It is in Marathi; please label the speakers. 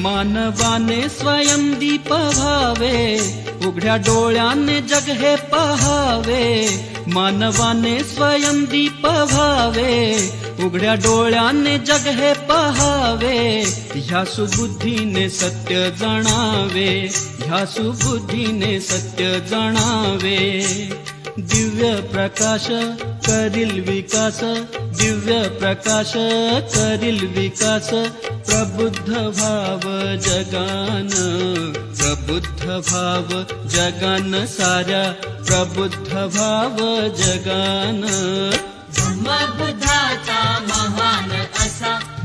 Speaker 1: मानवाने स्वयं दीप व्हावे, उघड्या डोळ्याने जग हे पहावे. मानवाने स्वयं दीप व्हावे, उघड्या डोळ्याने जग हे पहावे. ह्या सुबुद्धीने सत्य जाणावे, ह्या सुबुद्धीने सत्य जाणावे. दिव्य प्रकाश करील विकास, दिव्य प्रकाश करील विकास. प्रबुद्ध भाव जगान, प्रबुद्ध भाव जगान साऱ्या, प्रबुद्ध भाव जगान.
Speaker 2: धम्मबुद्धाचा महान असा